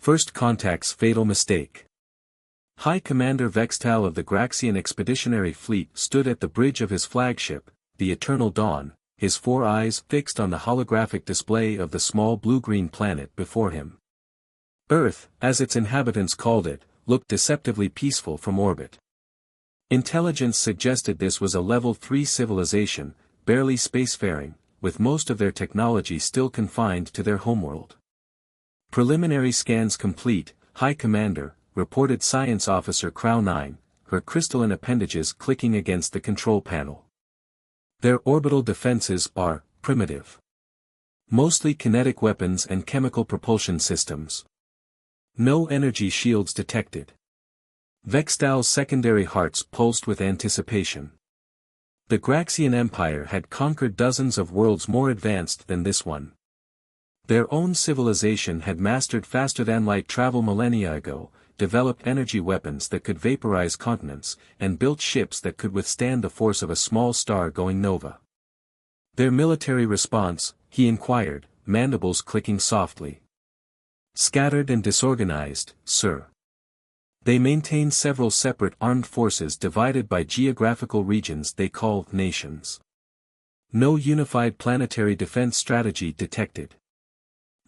First Contact's Fatal Mistake. High Commander Vextal of the Graxian Expeditionary Fleet stood at the bridge of his flagship, the Eternal Dawn, his 4 eyes fixed on the holographic display of the small blue-green planet before him. Earth, as its inhabitants called it, looked deceptively peaceful from orbit. Intelligence suggested this was a Level 3 civilization, barely spacefaring, with most of their technology still confined to their homeworld. Preliminary scans complete, High Commander, reported Science Officer Crow 9, her crystalline appendages clicking against the control panel. Their orbital defenses are primitive. Mostly kinetic weapons and chemical propulsion systems. No energy shields detected. Vextal's secondary hearts pulsed with anticipation. The Graxian Empire had conquered dozens of worlds more advanced than this one. Their own civilization had mastered faster-than-light travel millennia ago, developed energy weapons that could vaporize continents, and built ships that could withstand the force of a small star going nova. Their military response, he inquired, mandibles clicking softly. Scattered and disorganized, sir. They maintain several separate armed forces divided by geographical regions they call nations. No unified planetary defense strategy detected.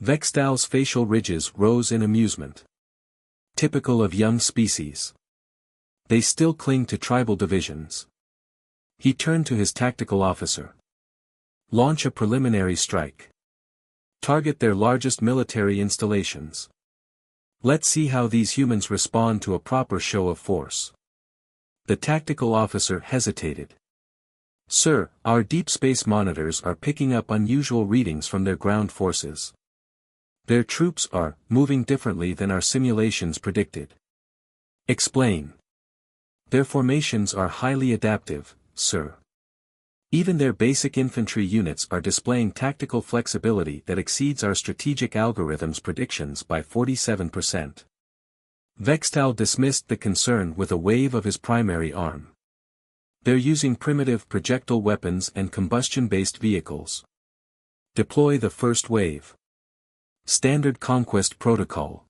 Vextal's facial ridges rose in amusement. Typical of young species. They still cling to tribal divisions. He turned to his tactical officer. Launch a preliminary strike. Target their largest military installations. Let's see how these humans respond to a proper show of force. The tactical officer hesitated. Sir, our deep space monitors are picking up unusual readings from their ground forces. Their troops are moving differently than our simulations predicted. Explain. Their formations are highly adaptive, sir. Even their basic infantry units are displaying tactical flexibility that exceeds our strategic algorithms' predictions by 47%. Vextal dismissed the concern with a wave of his primary arm. They're using primitive projectile weapons and combustion-based vehicles. Deploy the first wave. Standard Conquest Protocol.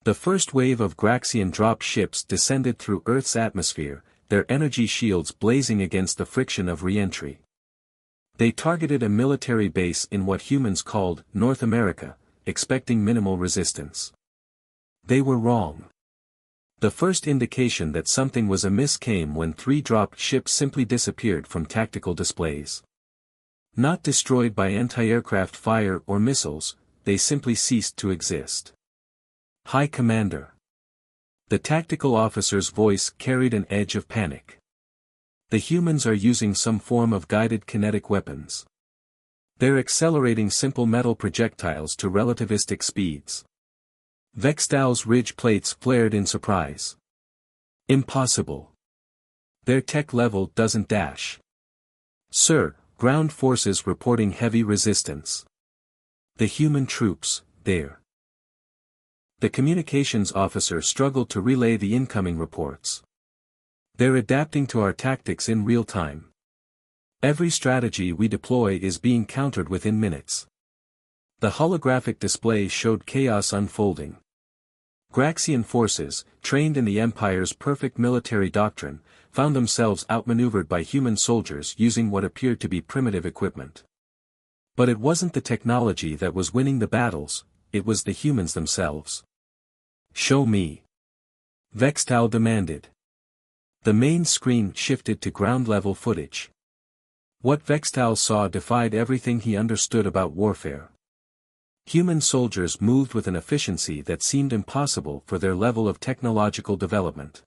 The first wave of Graxian drop ships descended through Earth's atmosphere, their energy shields blazing against the friction of re-entry. They targeted a military base in what humans called North America, expecting minimal resistance. They were wrong. The first indication that something was amiss came when 3 dropped ships simply disappeared from tactical displays. Not destroyed by anti-aircraft fire or missiles, they simply ceased to exist. High Commander. The tactical officer's voice carried an edge of panic. The humans are using some form of guided kinetic weapons. They're accelerating simple metal projectiles to relativistic speeds. Vextal's ridge plates flared in surprise. Impossible. Their tech level doesn't dash. Sir, ground forces reporting heavy resistance. The human troops, there. The communications officer struggled to relay the incoming reports. They're adapting to our tactics in real time. Every strategy we deploy is being countered within minutes. The holographic display showed chaos unfolding. Graxian forces, trained in the Empire's perfect military doctrine, found themselves outmaneuvered by human soldiers using what appeared to be primitive equipment. But it wasn't the technology that was winning the battles, it was the humans themselves. Show me. Vextal demanded. The main screen shifted to ground-level footage. What Vextal saw defied everything he understood about warfare. Human soldiers moved with an efficiency that seemed impossible for their level of technological development.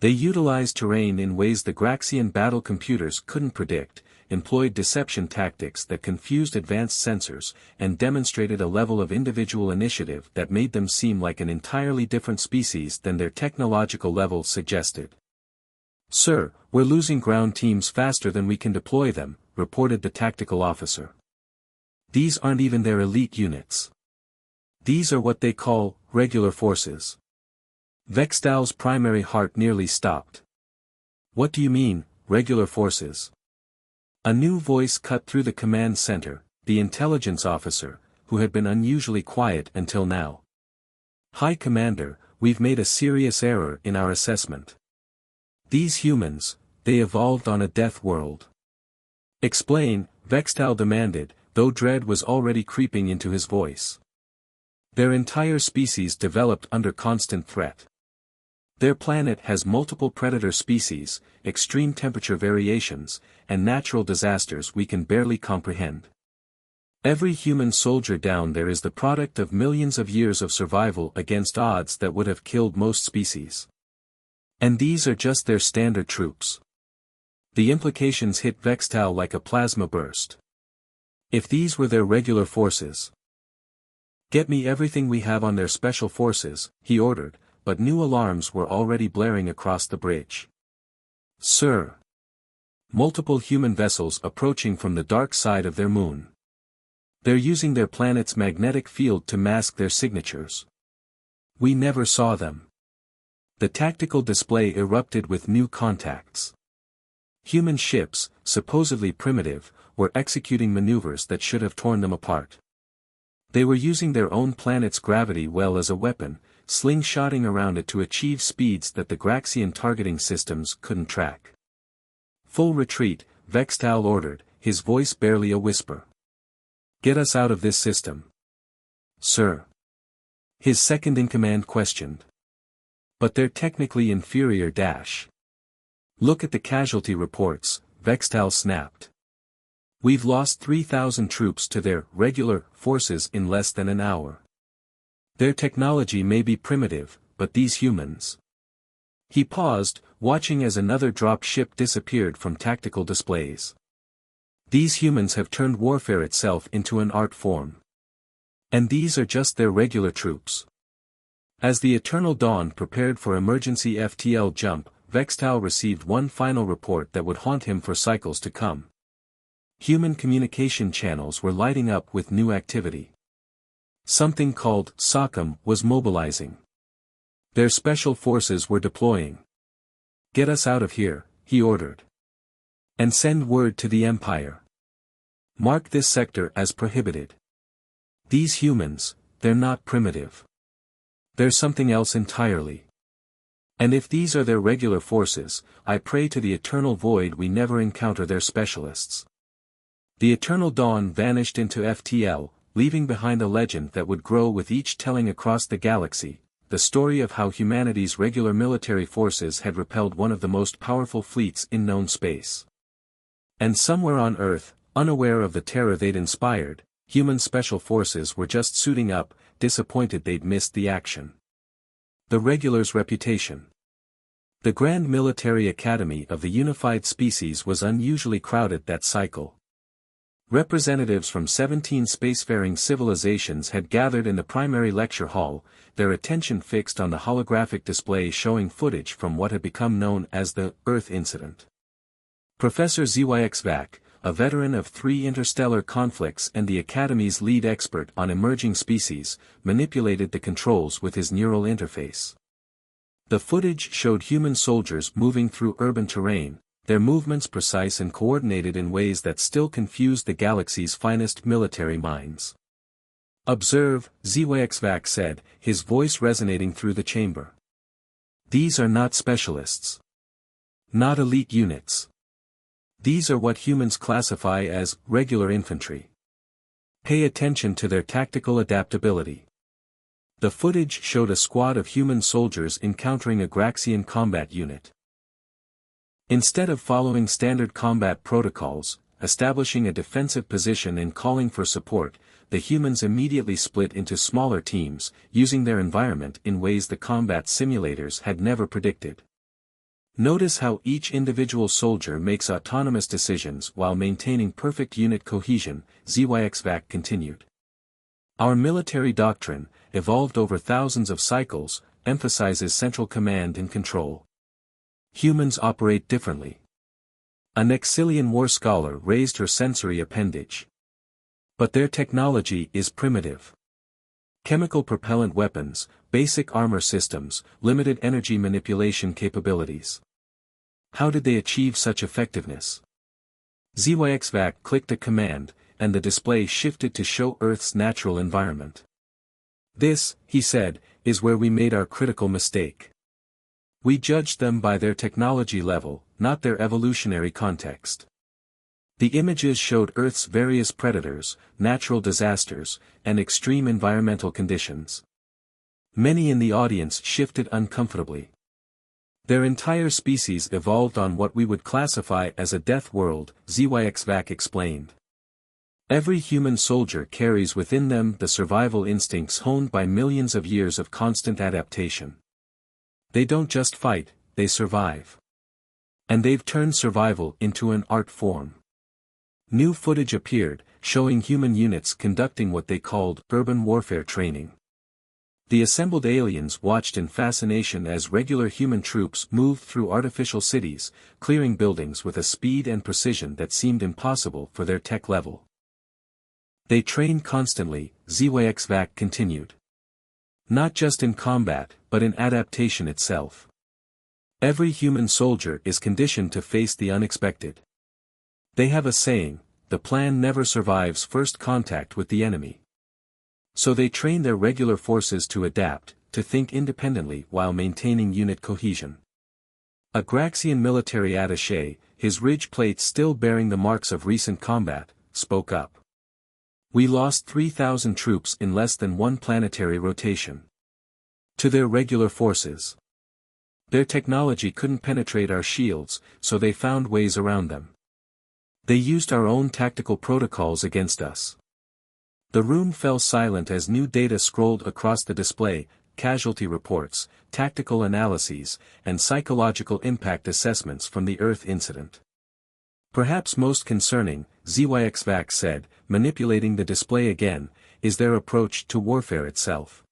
They utilized terrain in ways the Graxian battle computers couldn't predict, employed deception tactics that confused advanced sensors, and demonstrated a level of individual initiative that made them seem like an entirely different species than their technological level suggested. Sir, we're losing ground teams faster than we can deploy them, reported the tactical officer. These aren't even their elite units. These are what they call regular forces. Vextal's primary heart nearly stopped. What do you mean, regular forces? A new voice cut through the command center, the intelligence officer, who had been unusually quiet until now. High Commander, we've made a serious error in our assessment. These humans, they evolved on a death world. Explain, Vextal demanded, though dread was already creeping into his voice. Their entire species developed under constant threat. Their planet has multiple predator species, extreme temperature variations, and natural disasters we can barely comprehend. Every human soldier down there is the product of millions of years of survival against odds that would have killed most species. And these are just their standard troops. The implications hit Vextal like a plasma burst. If these were their regular forces. Get me everything we have on their special forces, he ordered, but new alarms were already blaring across the bridge. Sir. Multiple human vessels approaching from the dark side of their moon. They're using their planet's magnetic field to mask their signatures. We never saw them. The tactical display erupted with new contacts. Human ships, supposedly primitive, were executing maneuvers that should have torn them apart. They were using their own planet's gravity well as a weapon, slingshotting around it to achieve speeds that the Graxian targeting systems couldn't track. Full retreat, Vextal ordered, his voice barely a whisper. Get us out of this system. Sir. His second-in-command questioned. But they're technically inferior dash. Look at the casualty reports, Vextal snapped. We've lost 3,000 troops to their regular forces in less than an hour. Their technology may be primitive, but these humans. He paused, watching as another dropped ship disappeared from tactical displays. These humans have turned warfare itself into an art form. And these are just their regular troops. As the Eternal Dawn prepared for emergency FTL jump, Vextal received one final report that would haunt him for cycles to come. Human communication channels were lighting up with new activity. Something called SOCOM was mobilizing. Their special forces were deploying. Get us out of here, he ordered. And send word to the Empire. Mark this sector as prohibited. These humans, they're not primitive. They're something else entirely. And if these are their regular forces, I pray to the eternal void we never encounter their specialists. The Eternal Dawn vanished into FTL, leaving behind a legend that would grow with each telling across the galaxy, the story of how humanity's regular military forces had repelled one of the most powerful fleets in known space. And somewhere on Earth, unaware of the terror they'd inspired, human special forces were just suiting up, disappointed they'd missed the action. The regular's reputation. The Grand Military Academy of the Unified Species was unusually crowded that cycle. Representatives from 17 spacefaring civilizations had gathered in the primary lecture hall, their attention fixed on the holographic display showing footage from what had become known as the Earth Incident. Professor HFY, a veteran of 3 interstellar conflicts and the Academy's lead expert on emerging species, manipulated the controls with his neural interface. The footage showed human soldiers moving through urban terrain, their movements precise and coordinated in ways that still confused the galaxy's finest military minds. Observe, HFY said, his voice resonating through the chamber. These are not specialists. Not elite units. These are what humans classify as regular infantry. Pay attention to their tactical adaptability. The footage showed a squad of human soldiers encountering a Graxian combat unit. Instead of following standard combat protocols, establishing a defensive position and calling for support, the humans immediately split into smaller teams, using their environment in ways the combat simulators had never predicted. Notice how each individual soldier makes autonomous decisions while maintaining perfect unit cohesion, HFY continued. Our military doctrine, evolved over thousands of cycles, emphasizes central command and control. Humans operate differently. A Nexilian war scholar raised her sensory appendage. But their technology is primitive. Chemical propellant weapons, basic armor systems, limited energy manipulation capabilities. How did they achieve such effectiveness? HFY clicked a command, and the display shifted to show Earth's natural environment. This, he said, is where we made our critical mistake. We judged them by their technology level, not their evolutionary context. The images showed Earth's various predators, natural disasters, and extreme environmental conditions. Many in the audience shifted uncomfortably. Their entire species evolved on what we would classify as a death world, HFY explained. Every human soldier carries within them the survival instincts honed by millions of years of constant adaptation. They don't just fight, they survive. And they've turned survival into an art form. New footage appeared, showing human units conducting what they called urban warfare training. The assembled aliens watched in fascination as regular human troops moved through artificial cities, clearing buildings with a speed and precision that seemed impossible for their tech level. They trained constantly, HFY continued. Not just in combat, but in adaptation itself. Every human soldier is conditioned to face the unexpected. They have a saying, the plan never survives first contact with the enemy. So they train their regular forces to adapt, to think independently while maintaining unit cohesion. A Graxian military attaché, his ridge plates still bearing the marks of recent combat, spoke up. We lost 3,000 troops in less than one planetary rotation. To their regular forces. Their technology couldn't penetrate our shields, so they found ways around them. They used our own tactical protocols against us. The room fell silent as new data scrolled across the display, casualty reports, tactical analyses, and psychological impact assessments from the Earth incident. Perhaps most concerning, HFY said, manipulating the display again, is their approach to warfare itself.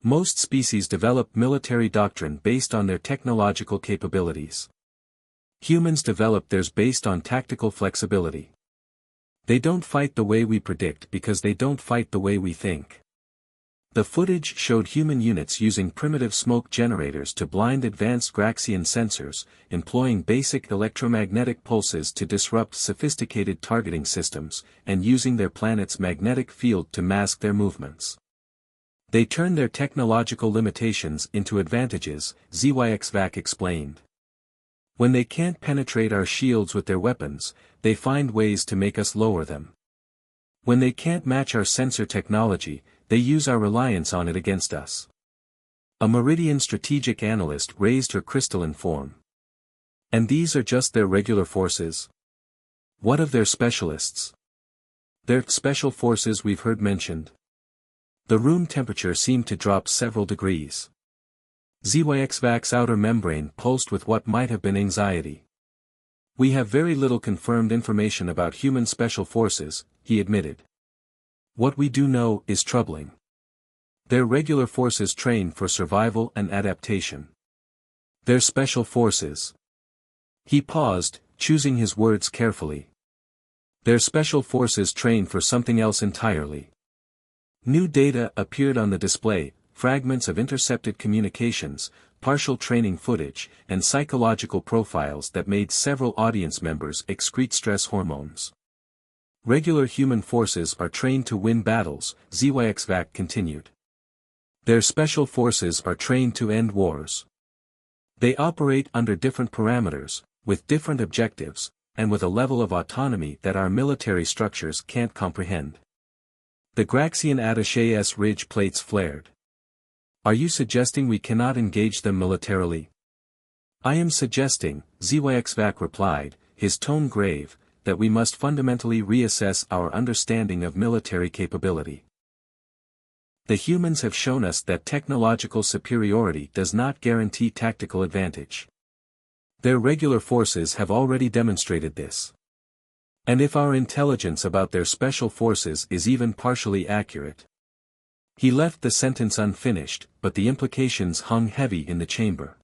Most species develop military doctrine based on their technological capabilities. Humans develop theirs based on tactical flexibility. They don't fight the way we predict because they don't fight the way we think. The footage showed human units using primitive smoke generators to blind advanced Graxian sensors, employing basic electromagnetic pulses to disrupt sophisticated targeting systems, and using their planet's magnetic field to mask their movements. They turn their technological limitations into advantages, HFY explained. When they can't penetrate our shields with their weapons, they find ways to make us lower them. When they can't match our sensor technology, they use our reliance on it against us. A Meridian strategic analyst raised her crystalline form. And these are just their regular forces? What of their specialists? Their special forces we've heard mentioned. The room temperature seemed to drop several degrees. HFY's outer membrane pulsed with what might have been anxiety. We have very little confirmed information about human special forces, he admitted. What we do know is troubling. Their regular forces train for survival and adaptation. Their special forces. He paused, choosing his words carefully. Their special forces train for something else entirely. New data appeared on the display, fragments of intercepted communications, partial training footage, and psychological profiles that made several audience members excrete stress hormones. Regular human forces are trained to win battles, HFY continued. Their special forces are trained to end wars. They operate under different parameters, with different objectives, and with a level of autonomy that our military structures can't comprehend. The Graxian attaché's ridge plates flared. Are you suggesting we cannot engage them militarily? I am suggesting, HFY replied, his tone grave, that we must fundamentally reassess our understanding of military capability. The humans have shown us that technological superiority does not guarantee tactical advantage. Their regular forces have already demonstrated this. And if our intelligence about their special forces is even partially accurate. He left the sentence unfinished, but the implications hung heavy in the chamber.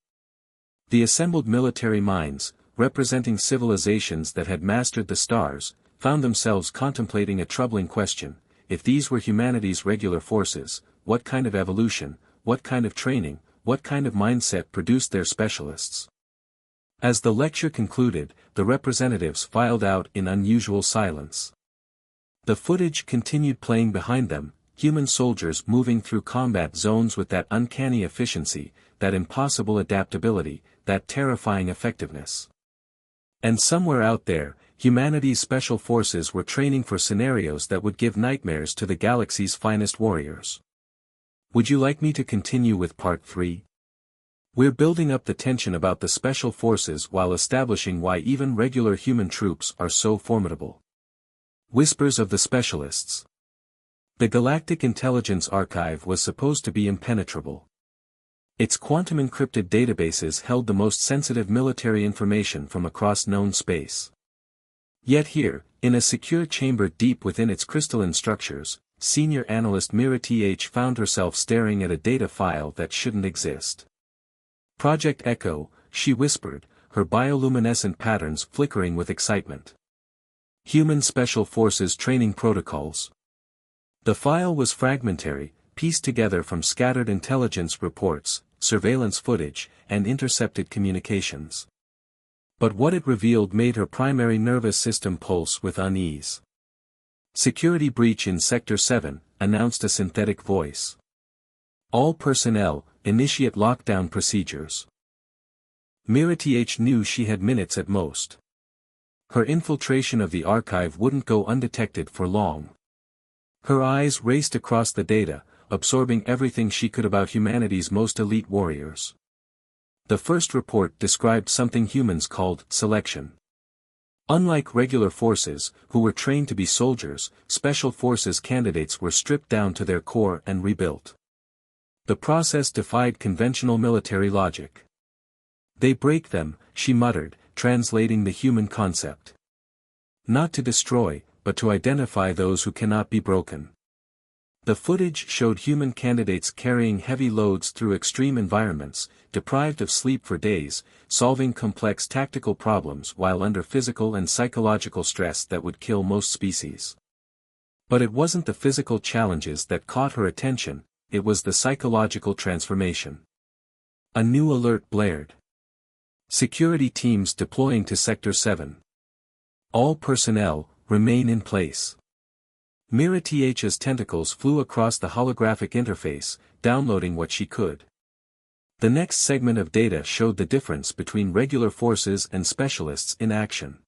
The assembled military minds, representing civilizations that had mastered the stars, found themselves contemplating a troubling question: if these were humanity's regular forces, what kind of evolution, what kind of training, what kind of mindset produced their specialists? As the lecture concluded, the representatives filed out in unusual silence. The footage continued playing behind them, human soldiers moving through combat zones with that uncanny efficiency, that impossible adaptability, that terrifying effectiveness. And somewhere out there, humanity's special forces were training for scenarios that would give nightmares to the galaxy's finest warriors. Would you like me to continue with Part 3? We're building up the tension about the special forces while establishing why even regular human troops are so formidable. Whispers of the Specialists. The Galactic Intelligence Archive was supposed to be impenetrable. Its quantum-encrypted databases held the most sensitive military information from across known space. Yet here, in a secure chamber deep within its crystalline structures, senior analyst Mira Th found herself staring at a data file that shouldn't exist. Project Echo, she whispered, her bioluminescent patterns flickering with excitement. Human Special Forces Training Protocols. The file was fragmentary, pieced together from scattered intelligence reports, surveillance footage, and intercepted communications. But what it revealed made her primary nervous system pulse with unease. Security breach in Sector 7, announced a synthetic voice. All personnel, initiate lockdown procedures. Mira Th knew she had minutes at most. Her infiltration of the archive wouldn't go undetected for long. Her eyes raced across the data, absorbing everything she could about humanity's most elite warriors. The first report described something humans called selection. Unlike regular forces, who were trained to be soldiers, special forces candidates were stripped down to their core and rebuilt. The process defied conventional military logic. They break them, she muttered, translating the human concept. Not to destroy, but to identify those who cannot be broken. The footage showed human candidates carrying heavy loads through extreme environments, deprived of sleep for days, solving complex tactical problems while under physical and psychological stress that would kill most species. But it wasn't the physical challenges that caught her attention, it was the psychological transformation. A new alert blared. Security teams deploying to Sector 7. All personnel, remain in place. Mira Th's tentacles flew across the holographic interface, downloading what she could. The next segment of data showed the difference between regular forces and specialists in action.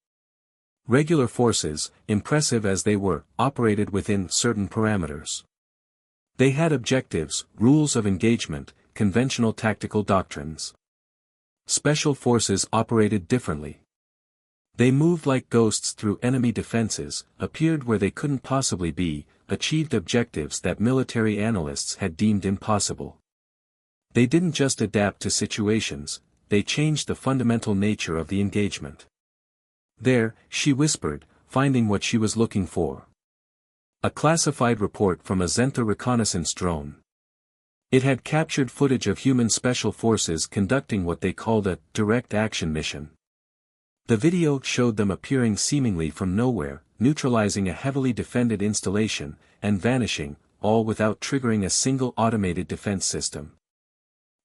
Regular forces, impressive as they were, operated within certain parameters. They had objectives, rules of engagement, conventional tactical doctrines. Special forces operated differently. They moved like ghosts through enemy defenses, appeared where they couldn't possibly be, achieved objectives that military analysts had deemed impossible. They didn't just adapt to situations, they changed the fundamental nature of the engagement. There, she whispered, finding what she was looking for. A classified report from a Zentha reconnaissance drone. It had captured footage of human special forces conducting what they called a direct action mission. The video showed them appearing seemingly from nowhere, neutralizing a heavily defended installation, and vanishing, all without triggering a single automated defense system.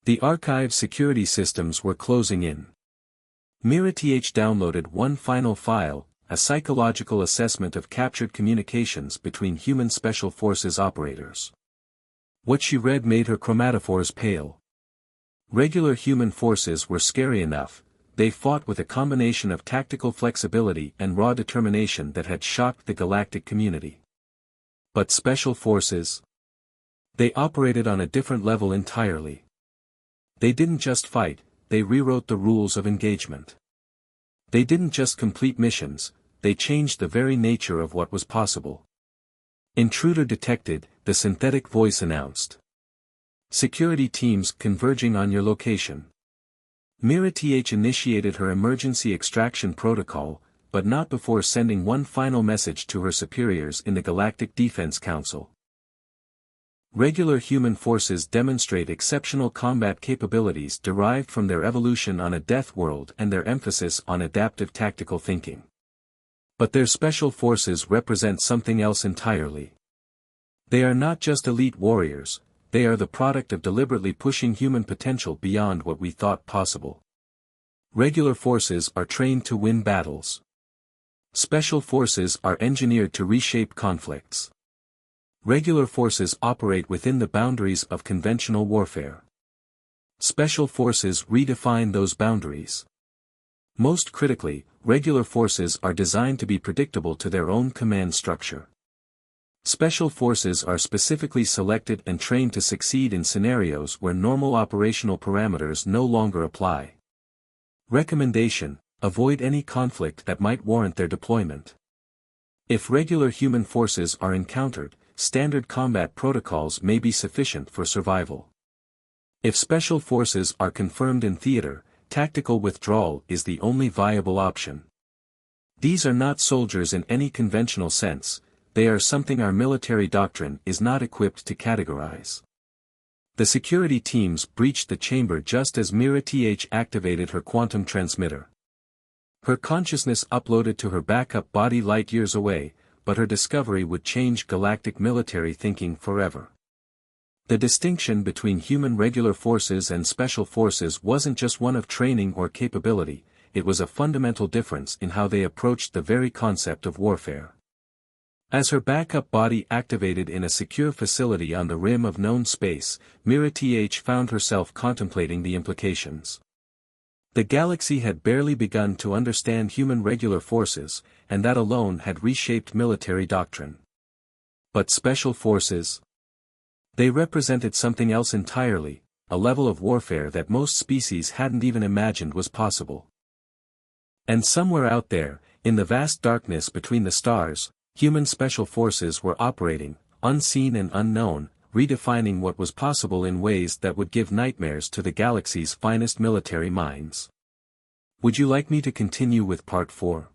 The archive's security systems were closing in. Mira Th downloaded one final file, a psychological assessment of captured communications between human special forces operators. What she read made her chromatophores pale. Regular human forces were scary enough. They fought with a combination of tactical flexibility and raw determination that had shocked the galactic community. But special forces? They operated on a different level entirely. They didn't just fight, they rewrote the rules of engagement. They didn't just complete missions, they changed the very nature of what was possible. Intruder detected, the synthetic voice announced. Security teams converging on your location. Mira Th initiated her emergency extraction protocol, but not before sending one final message to her superiors in the Galactic Defense Council. Regular human forces demonstrate exceptional combat capabilities derived from their evolution on a death world and their emphasis on adaptive tactical thinking. But their special forces represent something else entirely. They are not just elite warriors, they are the product of deliberately pushing human potential beyond what we thought possible. Regular forces are trained to win battles. Special forces are engineered to reshape conflicts. Regular forces operate within the boundaries of conventional warfare. Special forces redefine those boundaries. Most critically, regular forces are designed to be predictable to their own command structure. Special forces are specifically selected and trained to succeed in scenarios where normal operational parameters no longer apply. Recommendation: avoid any conflict that might warrant their deployment. If regular human forces are encountered, standard combat protocols may be sufficient for survival. If special forces are confirmed in theater, tactical withdrawal is the only viable option. These are not soldiers in any conventional sense, they are something our military doctrine is not equipped to categorize. The security teams breached the chamber just as Mira-TH activated her quantum transmitter. Her consciousness uploaded to her backup body light years away, but her discovery would change galactic military thinking forever. The distinction between human regular forces and special forces wasn't just one of training or capability, it was a fundamental difference in how they approached the very concept of warfare. As her backup body activated in a secure facility on the rim of known space, Mira-TH found herself contemplating the implications. The galaxy had barely begun to understand human regular forces, and that alone had reshaped military doctrine. But special forces? They represented something else entirely, a level of warfare that most species hadn't even imagined was possible. And somewhere out there, in the vast darkness between the stars, human special forces were operating, unseen and unknown, redefining what was possible in ways that would give nightmares to the galaxy's finest military minds. Would you like me to continue with Part 4?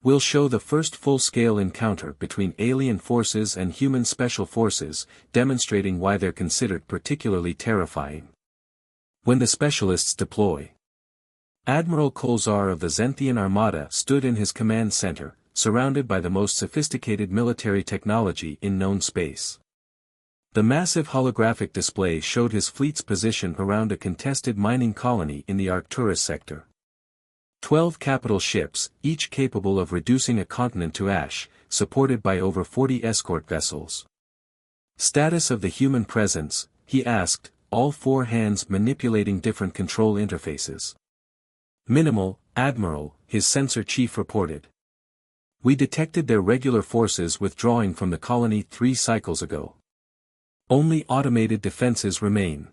We'll show the first full-scale encounter between alien forces and human special forces, demonstrating why they're considered particularly terrifying. When the specialists deploy. Admiral Kolzar of the Zenthian Armada stood in his command center, surrounded by the most sophisticated military technology in known space. The massive holographic display showed his fleet's position around a contested mining colony in the Arcturus sector. 12 capital ships, each capable of reducing a continent to ash, supported by over 40 escort vessels. Status of the human presence, he asked, all four hands manipulating different control interfaces. Minimal, Admiral, his sensor chief reported. We detected their regular forces withdrawing from the colony 3 cycles ago. Only automated defenses remain.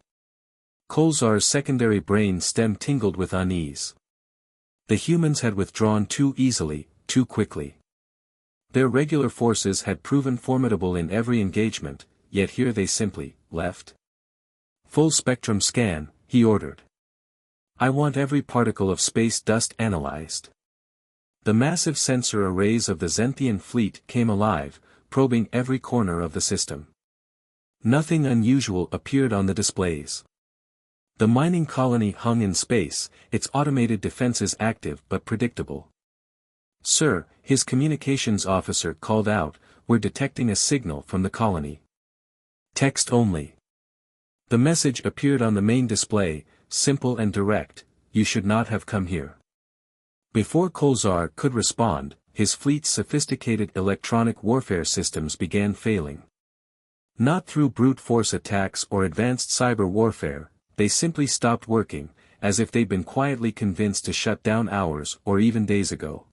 Kolzar's secondary brain stem tingled with unease. The humans had withdrawn too easily, too quickly. Their regular forces had proven formidable in every engagement, yet here they simply left. Full spectrum scan, he ordered. I want every particle of space dust analyzed. The massive sensor arrays of the Zenthian fleet came alive, probing every corner of the system. Nothing unusual appeared on the displays. The mining colony hung in space, its automated defenses active but predictable. Sir, his communications officer called out, we're detecting a signal from the colony. Text only. The message appeared on the main display, simple and direct, you should not have come here. Before Kolzar could respond, his fleet's sophisticated electronic warfare systems began failing. Not through brute force attacks or advanced cyber warfare, they simply stopped working, as if they'd been quietly convinced to shut down hours or even days ago.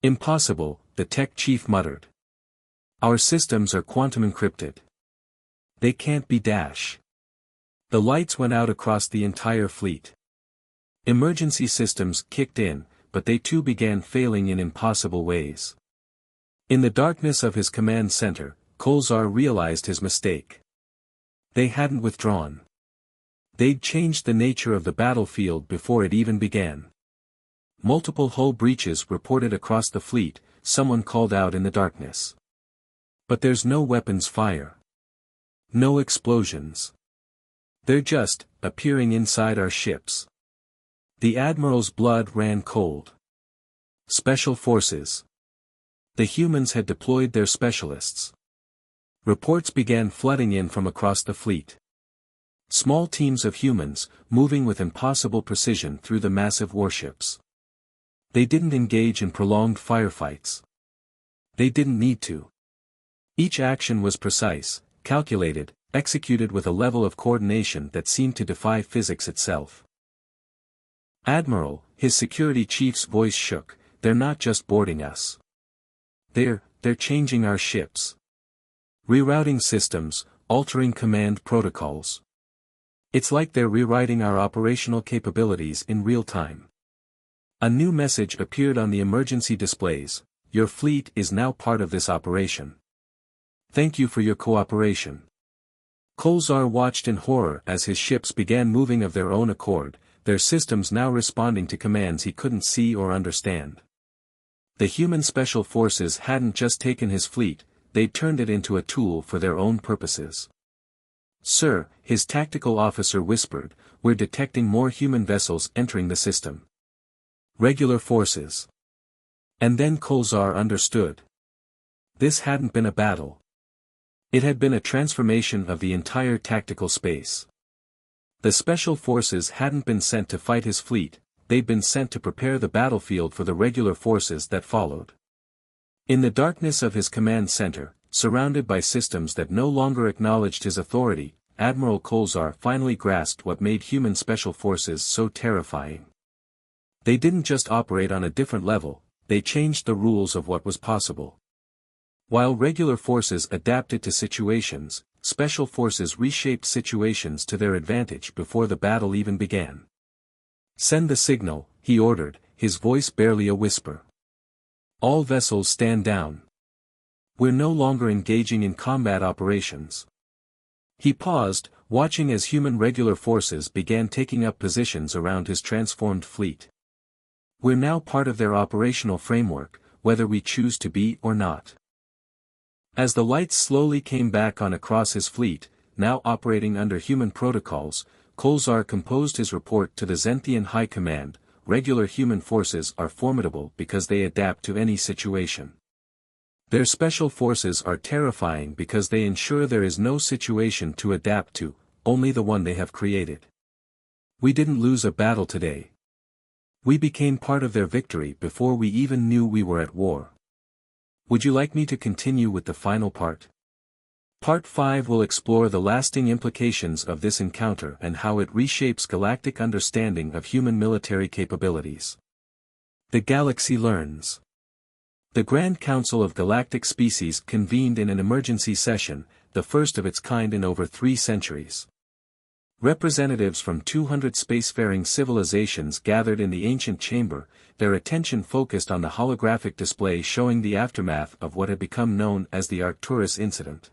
Impossible, the tech chief muttered. Our systems are quantum encrypted. They can't be dash. The lights went out across the entire fleet. Emergency systems kicked in, but they too began failing in impossible ways. In the darkness of his command center, Kolzar realized his mistake. They hadn't withdrawn. They'd changed the nature of the battlefield before it even began. Multiple hull breaches reported across the fleet, someone called out in the darkness. But there's no weapons fire. No explosions. They're just appearing inside our ships. The Admiral's blood ran cold. Special forces. The humans had deployed their specialists. Reports began flooding in from across the fleet. Small teams of humans, moving with impossible precision through the massive warships. They didn't engage in prolonged firefights. They didn't need to. Each action was precise, calculated, executed with a level of coordination that seemed to defy physics itself. "Admiral," his security chief's voice shook, "they're not just boarding us. They're changing our ships. Rerouting systems, altering command protocols. It's like they're rewriting our operational capabilities in real time." A new message appeared on the emergency displays: "Your fleet is now part of this operation. Thank you for your cooperation." Kolzar watched in horror as his ships began moving of their own accord, their systems now responding to commands he couldn't see or understand. The human special forces hadn't just taken his fleet, they'd turned it into a tool for their own purposes. "Sir," his tactical officer whispered, "we're detecting more human vessels entering the system. Regular forces." And then Kolzar understood. This hadn't been a battle. It had been a transformation of the entire tactical space. The special forces hadn't been sent to fight his fleet, they'd been sent to prepare the battlefield for the regular forces that followed. In the darkness of his command center, surrounded by systems that no longer acknowledged his authority, Admiral Kolzar finally grasped what made human special forces so terrifying. They didn't just operate on a different level, they changed the rules of what was possible. While regular forces adapted to situations, special forces reshaped situations to their advantage before the battle even began. "Send the signal," he ordered, his voice barely a whisper. "All vessels stand down. We're no longer engaging in combat operations." He paused, watching as human regular forces began taking up positions around his transformed fleet. "We're now part of their operational framework, whether we choose to be or not." As the lights slowly came back on across his fleet, now operating under human protocols, Kolzar composed his report to the Zenthian High Command: "Regular human forces are formidable because they adapt to any situation. Their special forces are terrifying because they ensure there is no situation to adapt to, only the one they have created. We didn't lose a battle today. We became part of their victory before we even knew we were at war." Would you like me to continue with the final part? Part 5 will explore the lasting implications of this encounter and how it reshapes galactic understanding of human military capabilities. The galaxy learns. The Grand Council of Galactic Species convened in an emergency session, the first of its kind in over 3 centuries. Representatives from 200 spacefaring civilizations gathered in the ancient chamber, their attention focused on the holographic display showing the aftermath of what had become known as the Arcturus incident.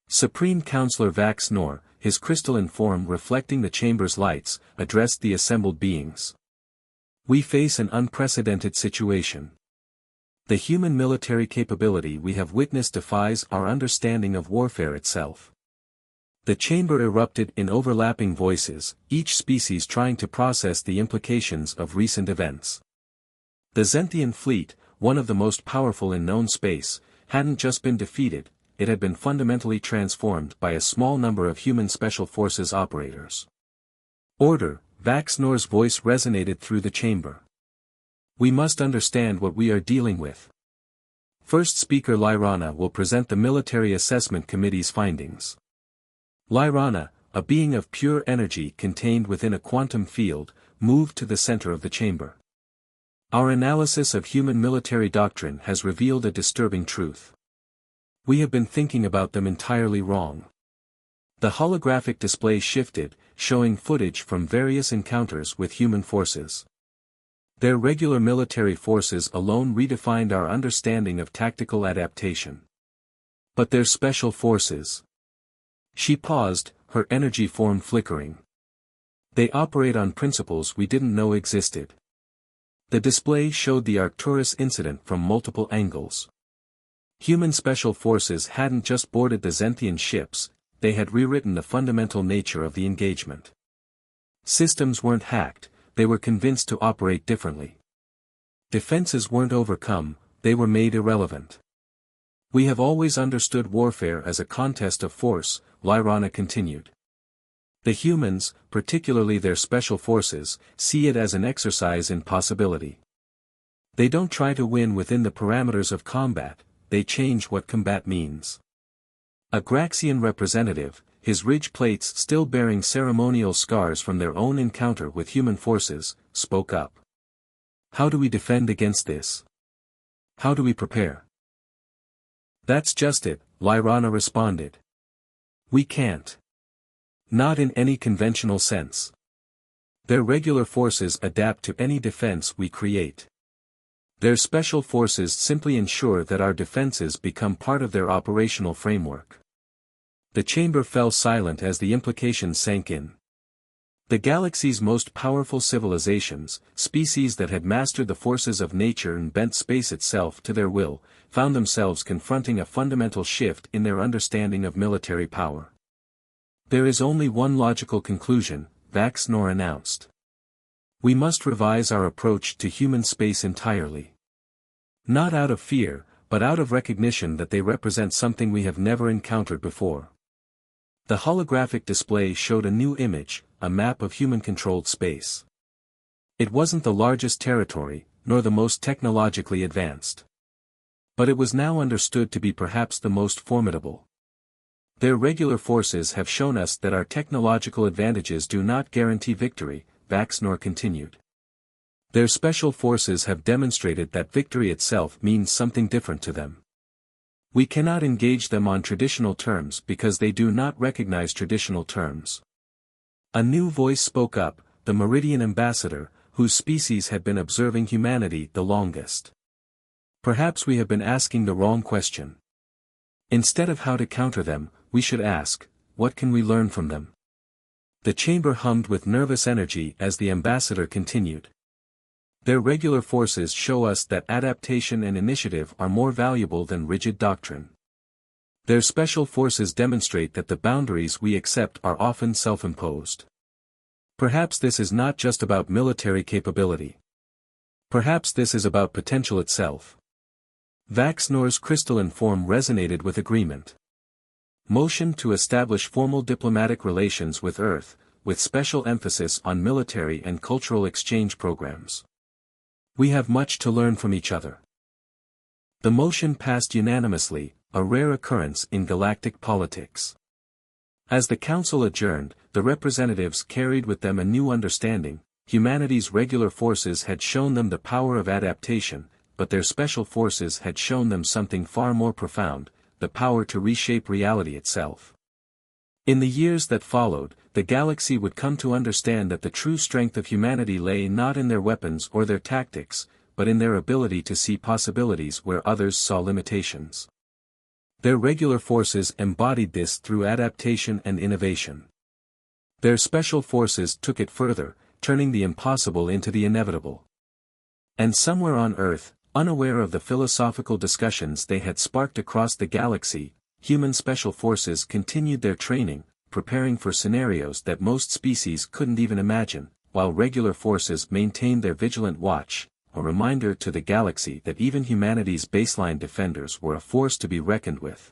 Supreme Counselor Vax Nor, his crystalline form reflecting the chamber's lights, addressed the assembled beings. "We face an unprecedented situation. The human military capability we have witnessed defies our understanding of warfare itself." The chamber erupted in overlapping voices, each species trying to process the implications of recent events. The Zenthian fleet, one of the most powerful in known space, hadn't just been defeated, it had been fundamentally transformed by a small number of human special forces operators. "Order," Vax Nor's voice resonated through the chamber. "We must understand what we are dealing with. First Speaker Lyrana will present the Military Assessment Committee's findings." Lyrana, a being of pure energy contained within a quantum field, moved to the center of the chamber. "Our analysis of human military doctrine has revealed a disturbing truth. We have been thinking about them entirely wrong." The holographic display shifted, showing footage from various encounters with human forces. Their regular military forces alone redefined our understanding of tactical adaptation. But their special forces. She paused, her energy form flickering. "They operate on principles we didn't know existed." The display showed the Arcturus incident from multiple angles. Human special forces hadn't just boarded the Zenthian ships, they had rewritten the fundamental nature of the engagement. Systems weren't hacked, they were convinced to operate differently. Defenses weren't overcome, they were made irrelevant. "We have always understood warfare as a contest of force," Lyrana continued. "The humans, particularly their special forces, see it as an exercise in possibility. They don't try to win within the parameters of combat, they change what combat means. A Graxian representative, his ridge plates still bearing ceremonial scars from their own encounter with human forces, spoke up. How do we defend against this? How do we prepare? That's just it, Lyrana responded. We can't. Not in any conventional sense. Their regular forces adapt to any defense we create. Their special forces simply ensure that our defenses become part of their operational framework. The chamber fell silent as the implications sank in. The galaxy's most powerful civilizations, species that had mastered the forces of nature and bent space itself to their will, found themselves confronting a fundamental shift in their understanding of military power. There is only one logical conclusion, Vaxnor announced. We must revise our approach to human space entirely. Not out of fear, but out of recognition that they represent something we have never encountered before. The holographic display showed a new image, a map of human-controlled space. It wasn't the largest territory, nor the most technologically advanced. But it was now understood to be perhaps the most formidable. Their regular forces have shown us that our technological advantages do not guarantee victory, Vaxnor continued. Their special forces have demonstrated that victory itself means something different to them. We cannot engage them on traditional terms because they do not recognize traditional terms. A new voice spoke up, the Meridian ambassador, whose species had been observing humanity the longest. Perhaps we have been asking the wrong question. Instead of how to counter them, we should ask, what can we learn from them? The chamber hummed with nervous energy as the ambassador continued. Their regular forces show us that adaptation and initiative are more valuable than rigid doctrine. Their special forces demonstrate that the boundaries we accept are often self-imposed. Perhaps this is not just about military capability. Perhaps this is about potential itself. Vaxnor's crystalline form resonated with agreement. Motion to establish formal diplomatic relations with Earth, with special emphasis on military and cultural exchange programs. We have much to learn from each other. The motion passed unanimously, a rare occurrence in galactic politics. As the council adjourned, the representatives carried with them a new understanding. Humanity's regular forces had shown them the power of adaptation, but their special forces had shown them something far more profound, the power to reshape reality itself. In the years that followed, the galaxy would come to understand that the true strength of humanity lay not in their weapons or their tactics, but in their ability to see possibilities where others saw limitations. Their regular forces embodied this through adaptation and innovation. Their special forces took it further, turning the impossible into the inevitable. And somewhere on Earth, unaware of the philosophical discussions they had sparked across the galaxy, human special forces continued their training, preparing for scenarios that most species couldn't even imagine, while regular forces maintained their vigilant watch, a reminder to the galaxy that even humanity's baseline defenders were a force to be reckoned with.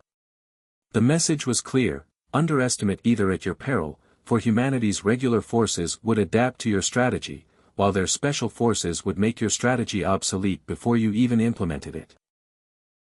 The message was clear: underestimate either at your peril, for humanity's regular forces would adapt to your strategy, while their special forces would make your strategy obsolete before you even implemented it.